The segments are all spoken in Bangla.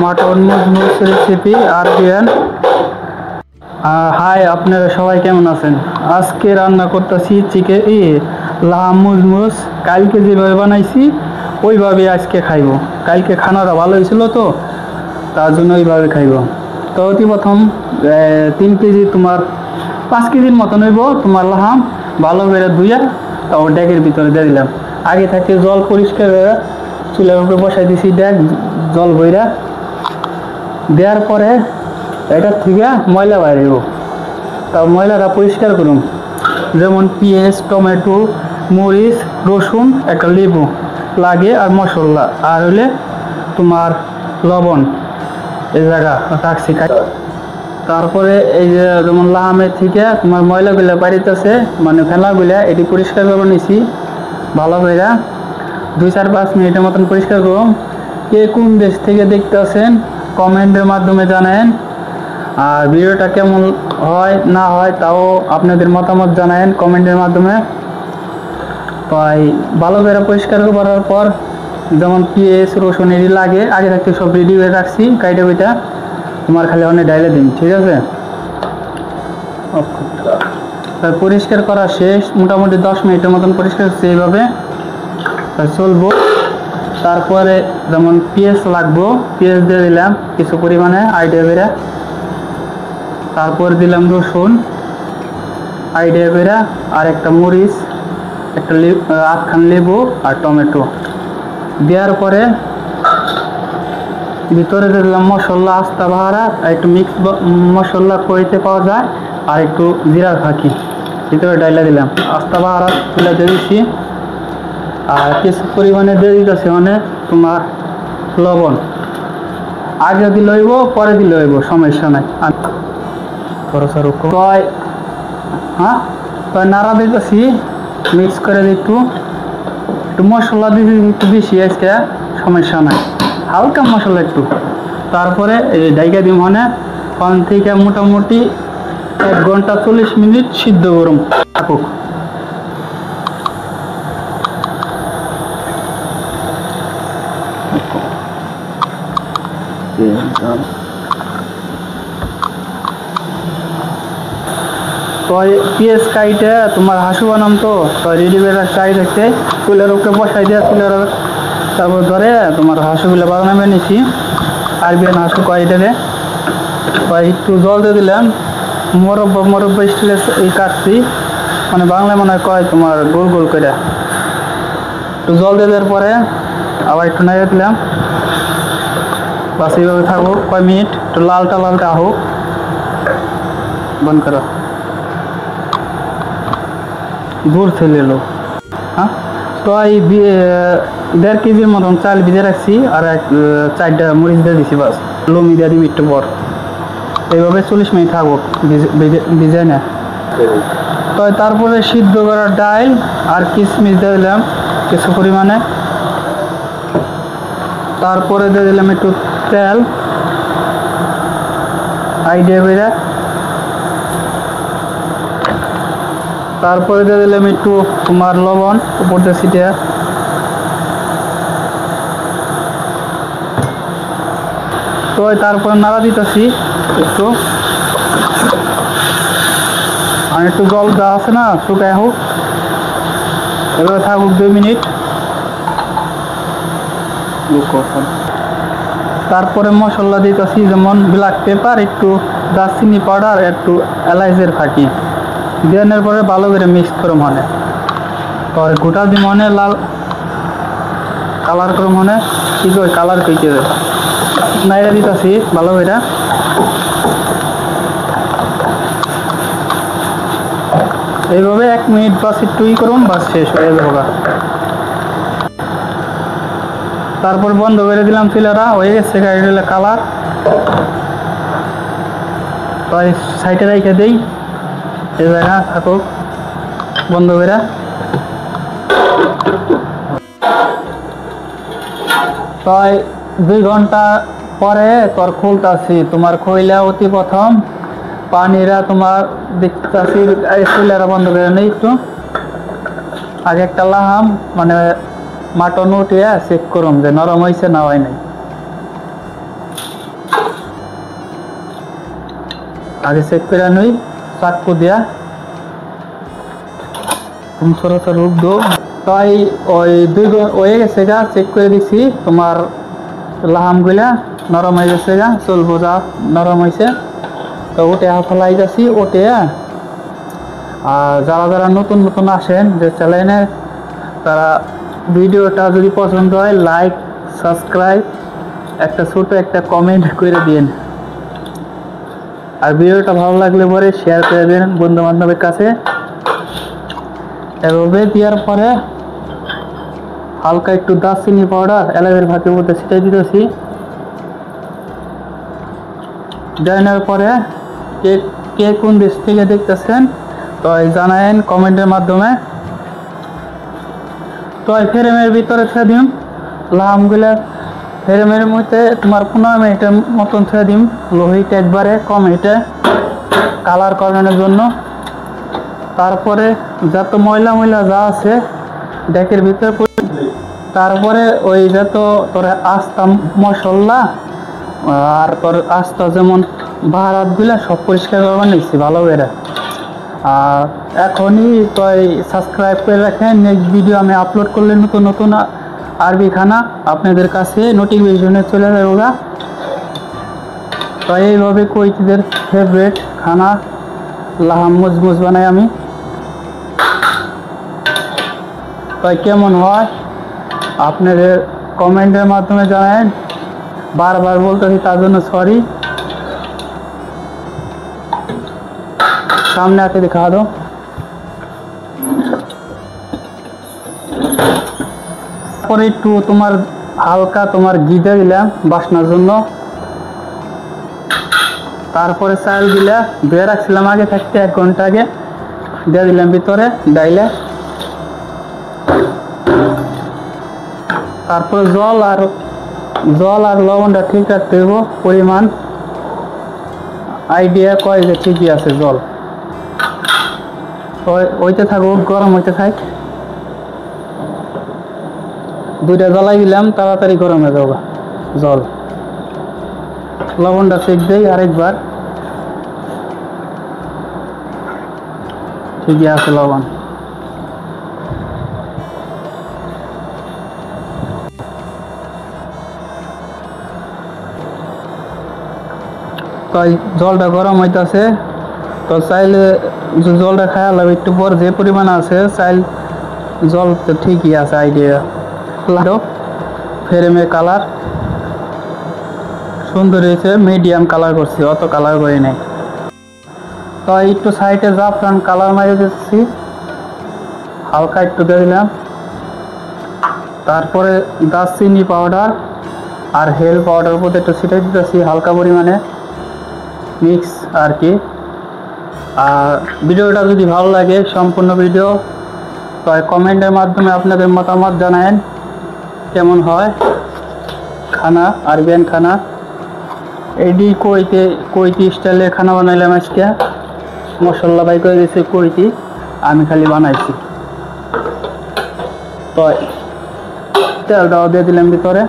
Mutton momos recipe Arabian. Hi, আপনারা সবাই কেমন আছেন? আজকে রান্না করতেছি লাহাম মুজমুস। কালকে যেভাবে বানাইছি ওইভাবে আজকে খাইব। কালকে খানাটা ভালো হয়েছিল তো, তার জন্য ওইভাবে খাইব। তো অতি প্রথম 3 কেজি তোমার 5 কেজির মতন হইব তোমার লাহাম ভালো করে ধুইয়া তারপর ডেকের ভিতরে দিয়ে দিলাম। আগে থাকতে জল পরিষ্কার করে চুলের উপরে বসাই দিছি, ডেক জল বইরা দেওয়ার পরে এটার থেকে ময়লা বাইরেব। তাও ময়লাটা পরিষ্কার করুন, যেমন পেঁয়াজ, টমেটো, মরিচ, রসুন, একটা লেবু লাগে, আর মশলা, আর হলে তোমার লবণ এই জায়গা রাখছি। তারপরে এই যে যেমন লাহামের থেকে তোমার ময়লাগুলো বাড়িতেছে, মানে ফেলাগুলা, এটি পরিষ্কার করে নিছি ভালো করে 2-4-5 মিনিটের মতন পরিষ্কার করুন। কে কোন দেশ থেকে দেখতে আছেন কমেন্টের মাধ্যমে জানায়েন, আর ভিডিওটা কেমন হয় না হয় তাও আপনাদের মতামত জানায়েন কমেন্টের মাধ্যমে। তাই ভালো করে পরিষ্কার করার পর যেমন পেঁয়াজ, রসুন এটি লাগে আগে থাকতে সব রেডি করে রাখছি, কাইটা বইটা তোমার খালি অনেক ডাইলে দিন, ঠিক আছে? তাই পরিষ্কার করা শেষ, মোটামুটি 10 মিনিটের মতন পরিষ্কার হচ্ছে এইভাবে। তাই চলবো। তারপরে যেমন পেঁয়াজ লাগবো, পেঁয়াজ দিয়ে দিলাম কিছু পরিমাণে আইডিয়া করে। তারপর দিলাম রসুন আইডিয়া করে, আর একটা মরিচ, একটা আধখান লেবু আর টমেটো দেওয়ার পরে ভিতরে দিলাম মশলা আস্তা বাহারা, একটু মিক্স মশলা কইতে পাওয়া যায়, আর একটু জিরার ফাঁকি ভিতরে ডাইলা দিলাম, আস্তা বাহারা তুলে দিয়ে দিচ্ছি। আর কিছু পরিমাণে দিয়ে দিতেছে মানে তোমার লবণ, আগে দিলে হইব পরে দিলে হইব, সমস্যা নাই। তাই নাড়া দিতেছি, মিক্স করে একটু মশলা দিতে একটু বেশি আজকে, সমস্যা নাই, হালকা মশলা একটু। তারপরে এই ডাইকা দিম মানে ওখান থেকে মোটামুটি 1 ঘন্টা 40 মিনিট সিদ্ধ গরম থাকুক। তো পেঁয়াজ কাইটে তোমার হাসু বানাম তো রেডি করে চাই দেখতে চুলের উপরে বসাই দিয়ে চুলের তারপর ধরে তোমার হাঁসুগুলো বানাবে নিছি। আরবিয়ান হাঁসু কয়টারে একটু জল দিয়ে দিলাম, মরব্বা স্টিলের এই কাটছি, মানে বাংলায় মনে হয় কয় তোমার গোল গোল করে। একটু জল দিয়ে দেওয়ার পরে আবার একটু নাড়িয়ে দিলাম, বাস এইভাবে থাকুক কয় মিনিট, একটু লালটা হোক। বন্ধ করো, দূর থেকে এলো। হ্যাঁ, তো এই 1.5 কেজির মতন চাল ভিজে রাখছি, আর 4টা মরিচ দিয়ে দিছি, বাস লমি দিয়ে দিবি একটু পর। এইভাবে 40 মিনিট থাকুক ভিজে না। তো তারপরে সিদ্ধ করা ডাল আর কিশমিশ দিয়ে দিলাম কিছু পরিমাণে। তারপরে দিয়ে দিলাম একটু তেল আইডিয়া করে। তারপরে দিয়ে দিলাম একটু তোমার লবণ উপর দিয়ে ছিটিয়ে। তো তারপরে নাড়া দিতেছি একটু, আর একটু জল দেওয়া আছে না, শুকায় হোক, এভাবে থাকুক 2 মিনিট। তারপরে মশলা দিতেছি, যেমন ব্ল্যাক পেপার, একটু দারচিনি পাউডার, একটু এলাচের ফাঁকি দেওয়ার পরে ভালো করে মিক্স করে মানে পরে গোটা দিয়ে মনে লাল কালার করে মনে কি করে কালার পেকে দেয় নাইরা দিতেছি ভালো করে। এইভাবে 1 মিনিট বাস একটু করুন, বাস শেষ হয়ে যাবে। তারপর বন্ধ করে দিলাম চুলাটা, হয়ে গেছে কালার। তাই সাইডে রেখে দেই, এই জায়গা থাকুক বন্ধ করে। তাই 2 ঘন্টা পরে তোর খুলতাছি, তোমার খইলা অতি প্রথম পানিরা তোমার দেখতেছি চুলাটা বন্ধ করে নেই একটু। আগে একটা লাহাম মানে মাটন উঠিয়ে চেক করুন যে নরম হয়েছে না হয় নাই। আগে চেক করে নই চাকু দিয়া তুমি ছোটো ছোটো রূপ দো। তাই ওই হয়ে গেছে গা, চেক করে দিছি তোমার লাহামগুলা নরম হয়ে গেছে গা, চলবো যা নরম হয়েছে। তো ওটে ফেলাই যাচ্ছি ওটে। আর যারা যারা নতুন নতুন আসেন যে চ্যানেলে, তারা ভিডিওটা যদি পছন্দ হয় লাইক সাবস্ক্রাইব একটা ছোট একটা কমেন্ট করে দিন। আর ভিডিওটা ভালো লাগলে পরে শেয়ার করে দেন বন্ধু বান্ধবের কাছে। এভাবে দেওয়ার পরে হালকা একটু দারচিনি পাউডার এলাচের ভাতের মধ্যে ছিটিয়ে দিতেছি। দেওয়ার পরে কে কোন দেশ থেকে দেখতেছেন তো জানায়েন কমেন্টের মাধ্যমে। তো ফ্রেমের ভিতরে ছেড়ে দিন লাহামগুলা, ফ্রেমের মধ্যে তোমার 15 মিনিটের মতন ছেড়ে দিন লো হিটে, একবারে কম হিটে কালার করানোর জন্য। তারপরে যত ময়লা ময়লা যা আছে ডেকের ভিতরে, তারপরে ওই যত তোর আস্তা মশলা আর তোর আস্তা যেমন বাহারাতগুলা সব পরিষ্কার করবার নিচ্ছি ভালো করে। আর এখনই তো সাবস্ক্রাইব করে রাখেন, নেক্সট ভিডিও আমি আপলোড করলে নতুন নতুন আরবি খানা আপনাদের কাছে নোটিফিকেশনে চলে যাবে। তো এইভাবে কুয়েতিদের ফেভারিট খানা লাহাম মুজমুজ বানাই আমি। তাই কেমন হয় আপনাদের কমেন্টের মাধ্যমে জানান। বারবার বলতেছি তার জন্য সরি। সামনে আকে দেখা দো। পরে একটু তোমার হালকা তোমার ঘি দিয়ে দিলাম বাসনার জন্য। তারপরে চাল দিলা ধুয়ে রাখছিলাম আগে থাকতে 1 ঘন্টা আগে, দিয়ে দিলাম ভিতরে ডাইলে। তারপরে জল আর লবণটা ঠিক রাখতে হইব পরিমাণ। আইডিয়া কয় যে ঠিকই আছে জল। ওইতে থাকুক, গরম হইতে থাক। দুইটা জ্বালাই দিলাম, তাড়াতাড়ি গরম হয়ে যাবে জল। লবণটা চেক দেই আরেকবার, ঠিকই আছে লবণ। তাই জলটা গরম হইতেছে। তো চাইলে জলটা খাওয়া লাগবে একটু পর, যে পরিমাণ আছে চাইল জল তো ঠিকই আছে। আইডিয়া ফ্রেমে কালার সুন্দর হয়েছে, মিডিয়াম কালার করছি, অত কালার করি নাই। তো একটু সাইডে জাফরান কালার মারিয়ে দিচ্ছি, হালকা একটু দিয়ে দিলাম। তারপরে দারচিনি পাউডার আর হেল পাউডার মধ্যে একটু ছিটিয়ে দিতেছি হালকা পরিমাণে মিক্স আর কি। আর ভিডিওটা যদি ভালো লাগে সম্পূর্ণ ভিডিও, তো কমেন্টের মাধ্যমে আপনাদের মতামত জানায়েন কেমন হয় খানা, আরবিয়ান খানা। এডি কুয়েতি স্টাইলের খানা বানাইলাম আজকে। মশলা বাই করে দিয়েছে কুয়েতি, আমি খালি বানাইছি। তো তেলটাও দিয়ে দিলাম ভিতরে,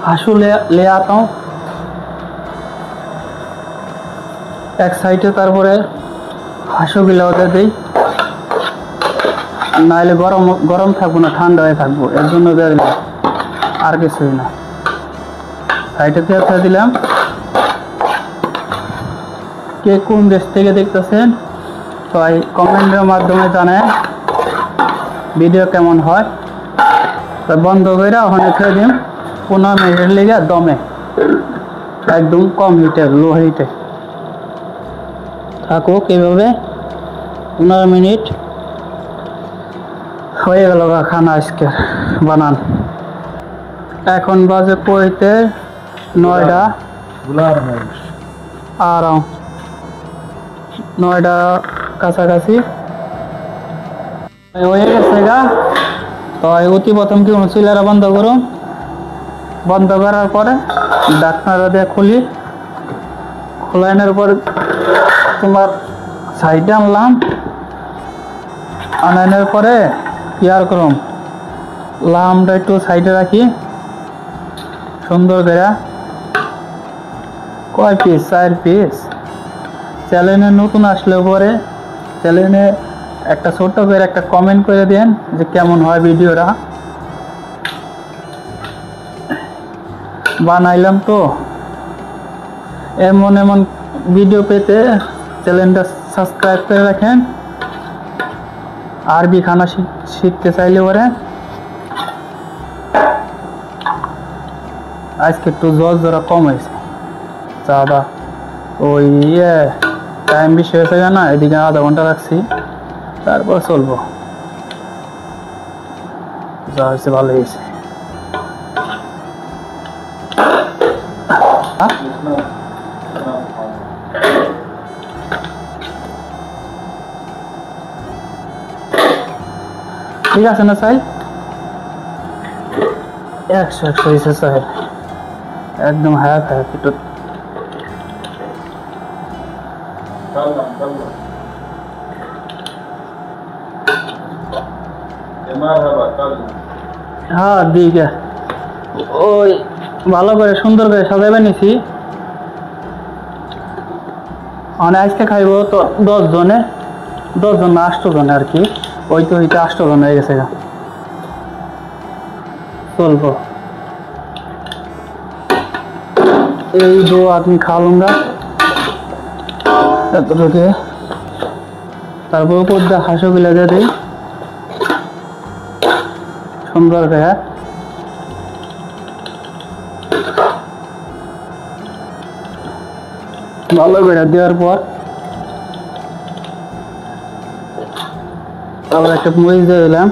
হাসু ले आता हूँ এক সাইডে। তারপরে হাঁসগুলাও দিয়ে দিই, নাহলে গরম থাকবো না, ঠান্ডা হয়ে থাকবো, এর জন্য দিয়ে দিলাম, আর কিছুই না। সাইডে দিয়ে দিলাম। কে কোন দেশ থেকে দেখতেছেন তো কমেন্টের মাধ্যমে জানায় ভিডিও কেমন হয়। তো বন্ধ করে ওখানে ছেড়ে দিন 15 মিনিটের লেগে দমে, একদম কম হিটে, লো হিটে থাকুক। এইভাবে 15 মিনিট হয়ে গেল খানা আজকে বানান। এখন বাজে কুয়েতে 9টা আর 9টা কাছাকাছি হয়ে গেছে গা। তো অতি প্রথম কি চুলাটা বন্ধ করো, বন্ধ করার পরে ঢাকনাটা দিয়ে খুলি, খোলানোর পর তোমার সাইডে আনলাম। আনানোর পরে ইয়ার করম লামটা একটু সাইডে রাখি সুন্দর করে, কয় পিস? 4 পিস। চ্যানেলে নতুন আসলে পরে চ্যানেলে একটা ছোট্ট করে একটা কমেন্ট করে দেন যে কেমন হয় ভিডিওটা। বানাইলাম তো, এমন এমন ভিডিও পেতে চ্যানেলটা সাবস্ক্রাইব করে রাখেন। আরবি খানা শিখতে চাইলে পরে আজকে একটু জ্বর জরা কম হয়েছে। চাঁদা ওই টাইম বেশি হয়েছে না, এদিকে আধা ঘন্টা রাখছি, তারপর চলবো। যা হয়েছে ভালো হয়েছে। ঠিক আছে না সাই? 100 হয়েছে সাহেব, একদম হায়া খায় একটু। হ্যাঁ দিকে ওই ভালো করে সুন্দর করে সাজাইবে নিছি। মানে আজকে খাইব তো 10 জনে, 10 জন না 8 জনে আর কি। ওই তো হইতে 8 জন হয়ে গেছে, চলবো। এই 2 आदमी खा लूंगा এতটুকু। তারপর উপর দিয়ে হাঁসও গুলা দিয়ে দিই সুন্দর করে। ভালো করে দেওয়ার পর আবার একটা মরিচ দিয়ে দিলাম,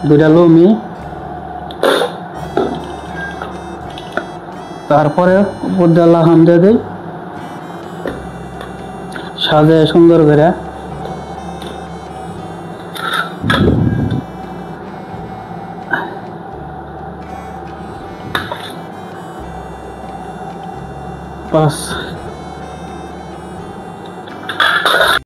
2টা লমি, তারপরে উপর দিয়ে লাগাম দিয়ে দিই সাজায় সুন্দর করে। বাস